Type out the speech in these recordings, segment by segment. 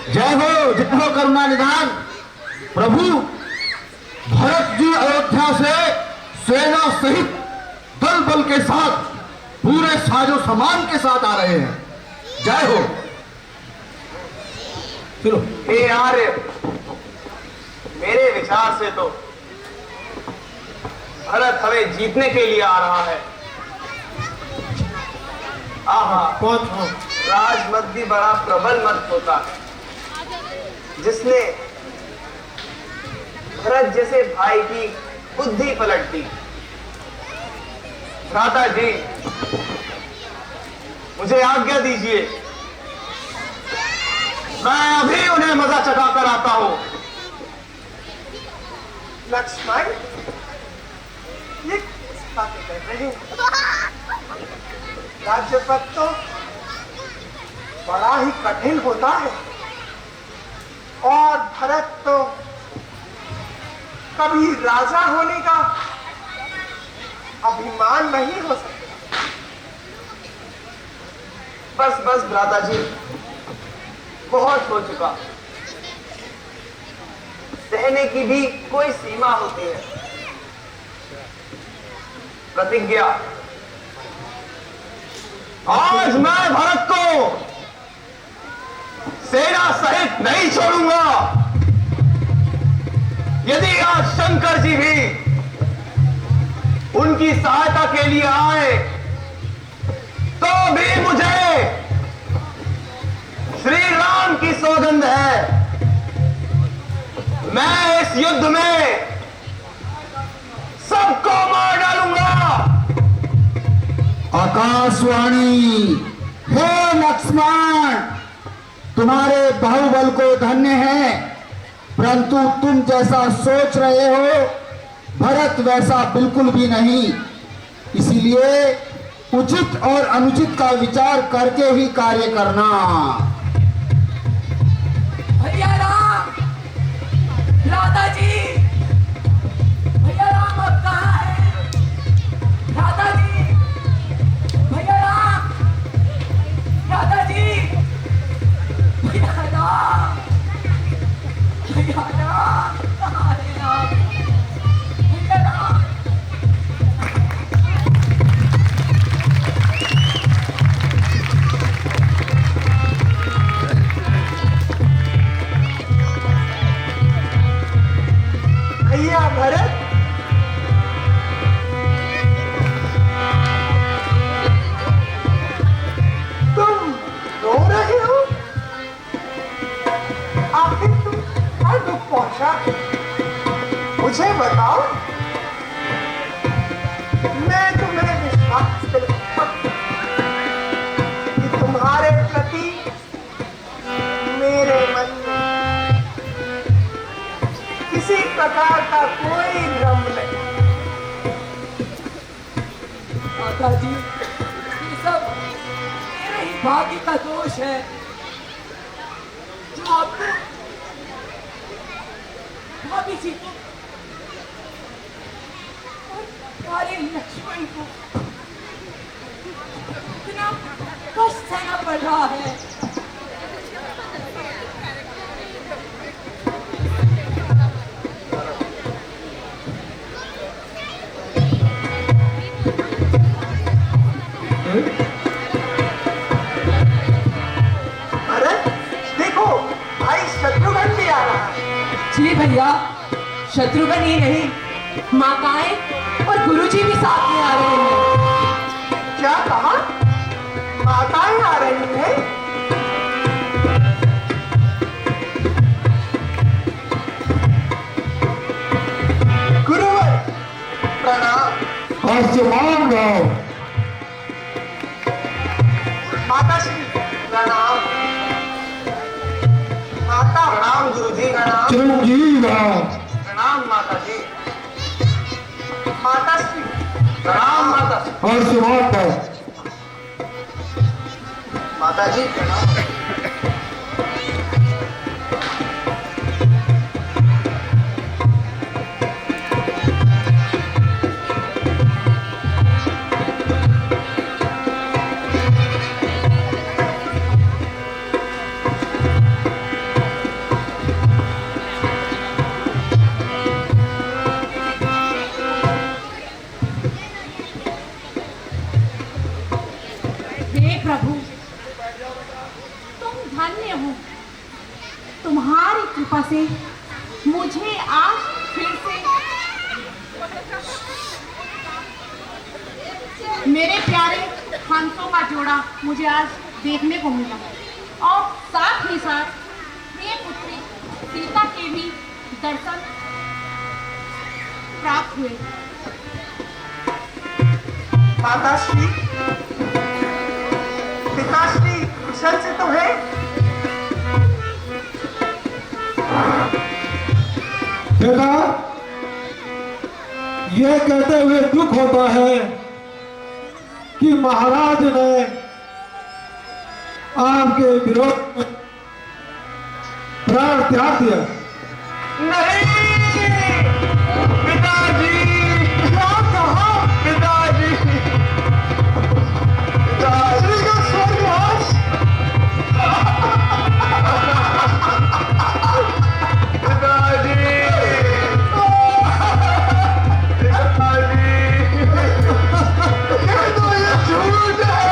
जय हो करुणा निधान प्रभु। भरत जी अयोध्या से सेना सहित दल बल के साथ पूरे साजो सामान के साथ आ रहे हैं। जय हो। चलो। हे आर्य, मेरे विचार से तो भरत हमें जीतने के लिए आ रहा है। आहा, कौन हो? राजमत भी बड़ा प्रबल मत होता है, जिसने भरत जैसे भाई की बुद्धि पलट दी। भ्राता जी, मुझे आज्ञा दीजिए, मैं अभी उन्हें मजा चखा कर आता हूं। लक्ष्मण, ये किस बातें कर रहे हैं? राज्यपद तो बड़ा ही कठिन होता है और भरत तो कभी राजा होने का अभिमान नहीं हो सकता। बस बस भ्राता जी, बहुत हो चुका। सहने की भी कोई सीमा होती है। प्रतिज्ञा, आज मैं भरत को सेना सहित नहीं छोड़ूंगा। यदि आज शंकर जी भी उनकी सहायता के लिए आए तो भी मुझे श्री राम की सौगंध है, मैं इस युद्ध में सबको मार डालूंगा। आकाशवाणी। हे लक्ष्मण, तुम्हारे बाहुबल को धन्य है, परंतु तुम जैसा सोच रहे हो भरत वैसा बिल्कुल भी नहीं। इसीलिए उचित और अनुचित का विचार करके ही कार्य करना। भैया राम, राधा जी, भैया राम अब कहाँ है? राधा जी, भैया राम, राधा जी, भैया राम, भैया राम, कहाँ है राम? भैया राम। भैया भरत, तुम रो रहे हो? आखिर तुम क्या दुख पहुंचा? मुझे बताओ, मैं तुम्हें विश्वास दिलाता हूं कि तुम्हारे प्रति मेरे मन में किसी प्रकार का कोई भ्रम नहीं। माता जी, ये सब मेरे ही भाग्य का दोष है जो आपको भाभी जी को और प्यारे लक्ष्मण को इतना कष्ट सहना पड़ रहा है। अरे देखो, भाई शत्रुघ्न भी आ रहा है। जी भैया, शत्रुघ्न ही नहीं, माताएं और गुरुजी भी साथ में आ रहे हैं। क्या कहा? माताएं आ रही हैं? गुरुवर प्रणाम। आशीर्वाद दो। माता श्री प्रणाम। माता प्रणाम गुरुजी, प्रणाम। चिरंजीव प्रणाम माता जी, माता श्री प्रणाम माता। आशीर्वाद दो। माता जी प्रणाम। तुम्हारी कृपा से मुझे आज फिर से मेरे प्यारे हंसों का जोड़ा मुझे आज देखने को मिला और साथ ही साथ प्रिय पुत्री सीता के भी दर्शन प्राप्त हुए। माताश्री, पिताश्री कुशल से तो है? बेटा, ये कहते हुए दुख होता है कि महाराज ने आपके विरोध में प्राण त्याग दिया। नहीं पिताजी, क्या कहा? पिताजी, पिताश्री का स्वर्गवास? पिताजी, पिताजी, ये तो ये झूठ है।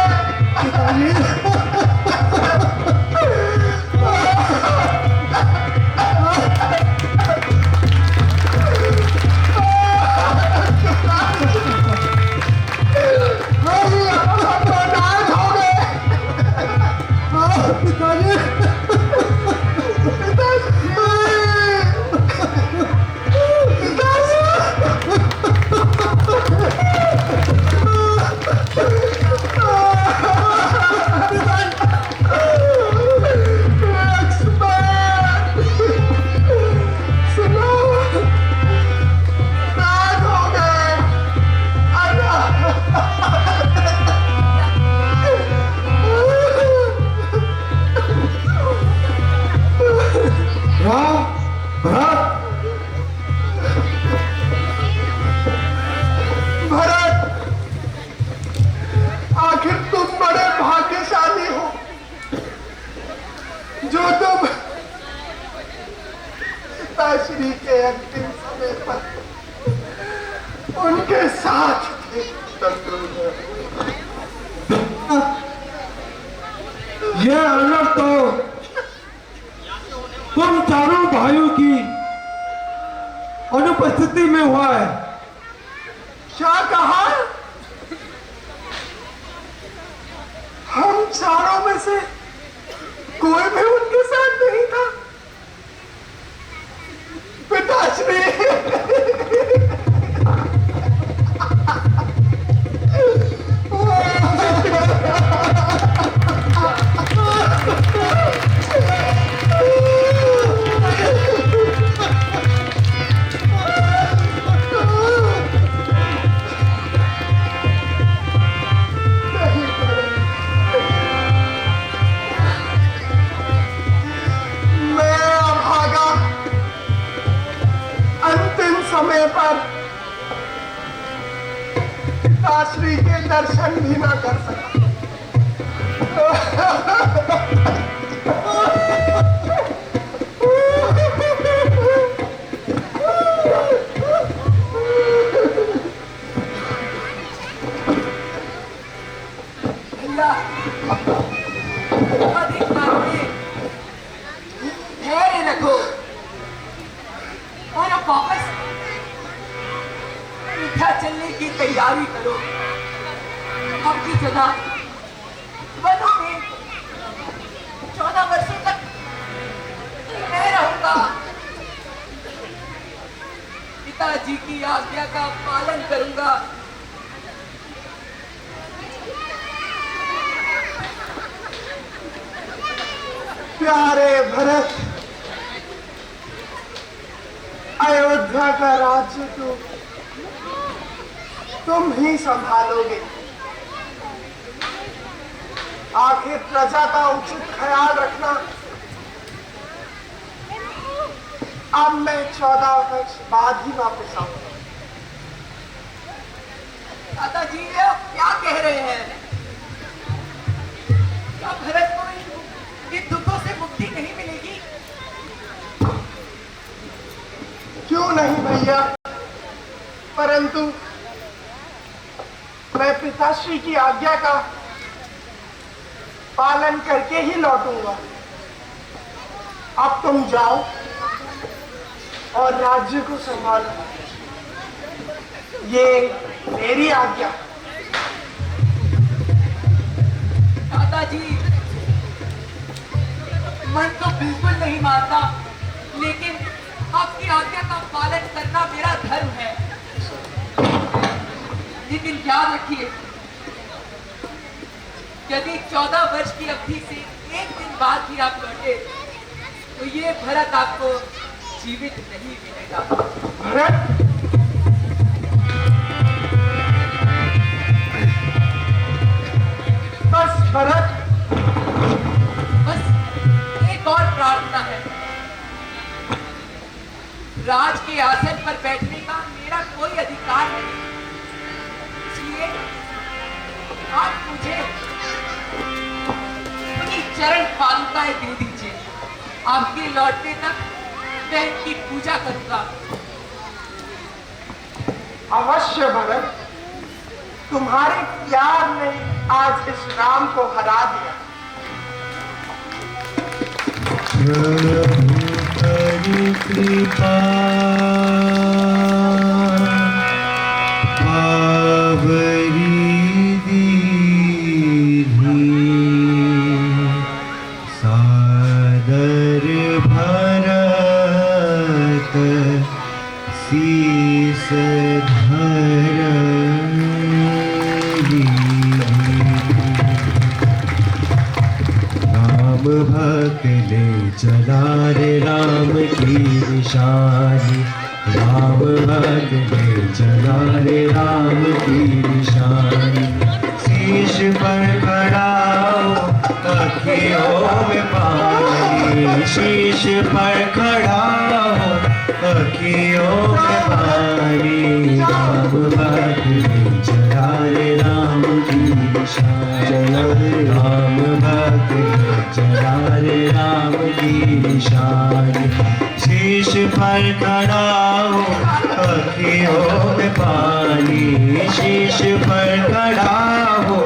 राम, भरत, भरत, आखिर तुम बड़े भाग्यशाली हो जो तुम पिताश्री के अंतिम समय पर उनके साथ थे। ये अनर्थ तो तुम चारों भाइयों की अनुपस्थिति में हुआ है। क्या कहा? हम चारों में से कोई भी उनके साथ नहीं था? पिताश्री, समय पर पिताश्री के दर्शन भी ना कर सका। धैर्य रखो और अब वापस मीठा चलने की तैयारी करो। आपकी जगह वनों में 14 वर्षों तक मैं रहूंगा। पिताजी की आज्ञा का पालन करूंगा। प्यारे भरत, अयोध्या का राज्य तो तुम ही संभालोगे। आखिर प्रजा का उचित ख्याल रखना अब मैं 14 वर्ष बाद ही वापस आऊंगा। दादाजी ये आप क्या कह रहे हैं? क्या भरत को इन दुखों से मुक्ति नहीं मिलेगी? क्यों नहीं भैया, परंतु मैं पिताश्री की आज्ञा का पालन करके ही लौटूंगा। अब तुम जाओ और राज्य को संभालो। ये मेरी आज्ञा। दादाजी, मन तो बिल्कुल नहीं मानता, लेकिन आपकी आज्ञा का पालन करना मेरा धर्म है। लेकिन याद रखिए, यदि 14 वर्ष की अवधि से एक दिन बाद भी आप लौटे तो ये भरत आपको जीवित नहीं मिलेगा। भरत, बस भरत, बस एक और प्रार्थना है। राज के आसन पर बैठने का मेरा कोई अधिकार नहीं, इसलिए आप मुझे अपनी चरण पादुकाएं दे दीजिए। आपके लौटने तक मैं इनकी पूजा करूंगा। अवश्य भरत, तुम्हारे प्यार ने आज इस राम को हरा दिया। कृपा आवरी दीधी सादर भरत शीस राम भक्त ले चला रे राम की निशानी। राम भक्त ले चला रे राम की निशानी। शीश पर खड़ा हो अखियों में पानी। शीश पर खड़ा हो अखियों में पानी। राम भक्त ले चला रे राम की निशानी। राम भक्त ले चला रे राम की निशानी। शीश पर खड़ा हो अखियों में पानी। शीश पर खड़ा हो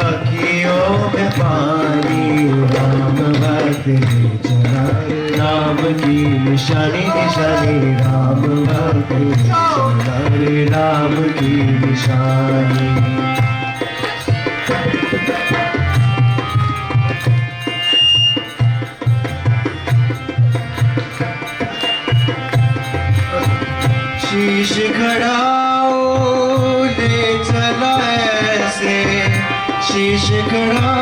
अखियों में पानी। राम भक्त ले चला रे राम की निशानी। निशानी राम भक्त ले चला रे राम की निशानी। शीश खड़ा हो ले चला ऐसे। शीश खड़ा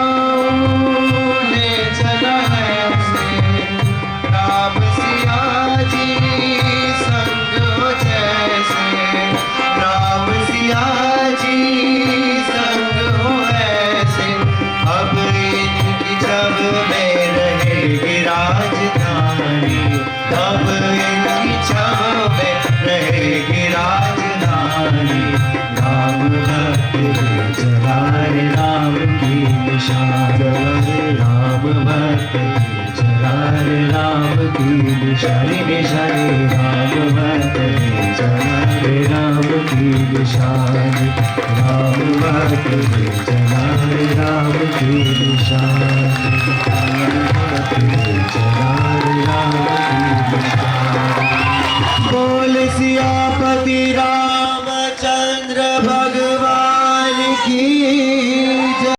हो ले चला ऐसे। राम सिया जी संग हो जैसे। राम सिया जी संग हो ऐसे। अब इनकी जब में रहेगी राजधानी। अब इनकी छब में रहेगी राजधानी। राम भक्त ले चला रे राम की निशानी। राम भक्त ले चला रे राम की निशानी। निशानी राम भक्त ले चला रे राम की निशानी। राम भक्त ले चला रे राम की निशानी। राम भक्त ले चला रे राम की निशानी। बोल सियापति रामचंद्र भगवान की